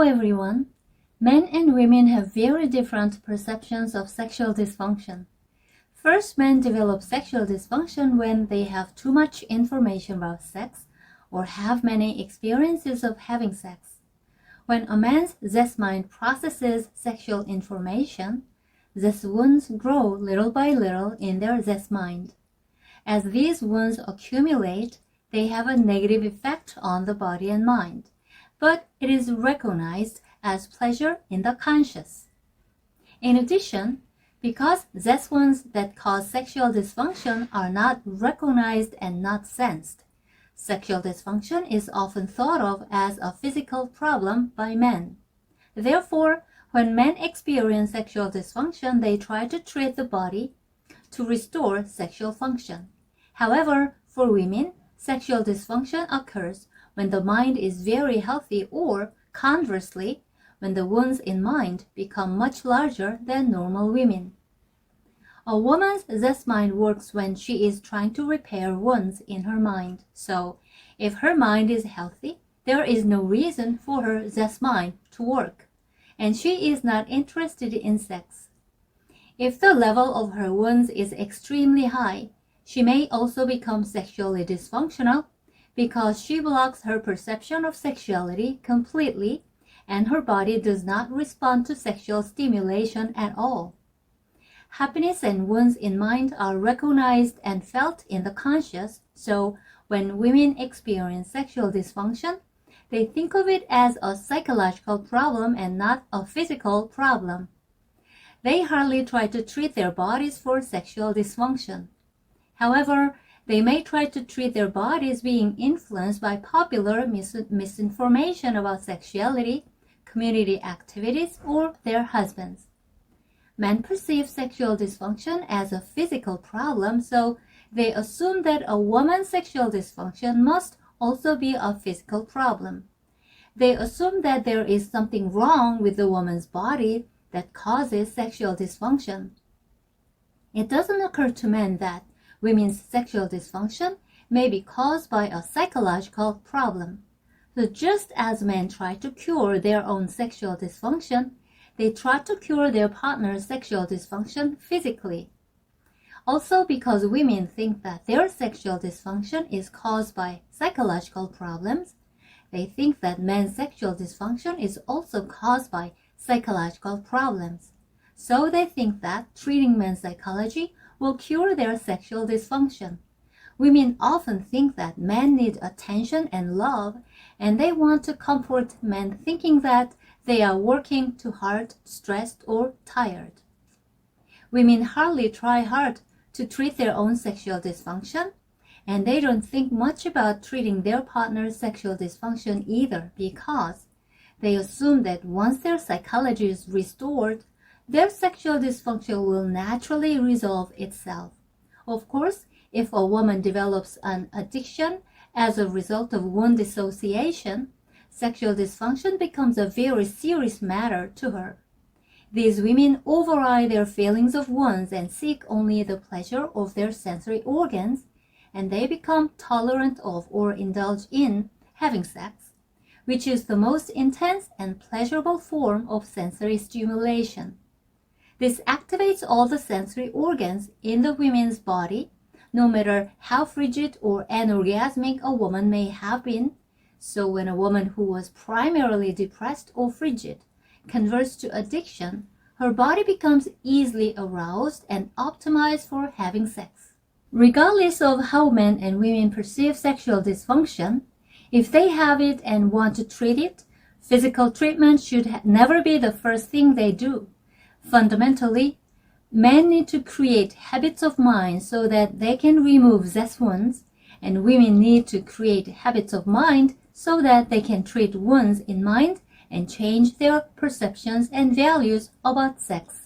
everyone. Men and women have very different perceptions of sexual dysfunction. First, men develop sexual dysfunction when they have too much information about sex or have many experiences of having sex. When a man's zest mind processes sexual information, zest wounds grow little by little in their zest mind. As these wounds accumulate, they have a negative effect on the body and mind, but it is recognized as pleasure in the conscious. In addition, because zest wounds that cause sexual dysfunction are not recognized and not sensed, sexual dysfunction is often thought of as a physical problem by men. Therefore, when men experience sexual dysfunction, they try to treat the body to restore sexual function. However, for women, sexual dysfunction occurs when the mind is very healthy or, conversely, when the wounds in mind become much larger than normal women. A woman's zest mind works when she is trying to repair wounds in her mind. So, if her mind is healthy, there is no reason for her zest mind to work, and she is not interested in sex. If the level of her wounds is extremely high, she may also become sexually dysfunctional because she blocks her perception of sexuality completely and her body does not respond to sexual stimulation at all. Happiness and wounds in mind are recognized and felt in the conscious, so when women experience sexual dysfunction, they think of it as a psychological problem and not a physical problem. They hardly try to treat their bodies for sexual dysfunction. However, they may try to treat their bodies being influenced by popular misinformation about sexuality, community activities, or their husbands. Men perceive sexual dysfunction as a physical problem, so they assume that a woman's sexual dysfunction must also be a physical problem. They assume that there is something wrong with the woman's body that causes sexual dysfunction. It doesn't occur to men that women's sexual dysfunction may be caused by a psychological problem. So just as men try to cure their own sexual dysfunction, they try to cure their partner's sexual dysfunction physically. Also, because women think that their sexual dysfunction is caused by psychological problems, they think that men's sexual dysfunction is also caused by psychological problems. So they think that treating men's psychology will cure their sexual dysfunction. Women often think that men need attention and love, and they want to comfort men thinking that they are working too hard, stressed, or tired. Women hardly try hard to treat their own sexual dysfunction, and they don't think much about treating their partner's sexual dysfunction either because they assume that once their psychology is restored, their sexual dysfunction will naturally resolve itself. Of course, if a woman develops an addiction as a result of wound dissociation, sexual dysfunction becomes a very serious matter to her. These women override their feelings of wounds and seek only the pleasure of their sensory organs, and they become tolerant of or indulge in having sex, which is the most intense and pleasurable form of sensory stimulation. This activates all the sensory organs in the woman's body, no matter how frigid or anorgasmic a woman may have been. So when a woman who was primarily depressed or frigid converts to addiction, her body becomes easily aroused and optimized for having sex. Regardless of how men and women perceive sexual dysfunction, if they have it and want to treat it, physical treatment should never be the first thing they do. Fundamentally, men need to create habits of mind so that they can remove zest wounds, and women need to create habits of mind so that they can treat wounds in mind and change their perceptions and values about sex.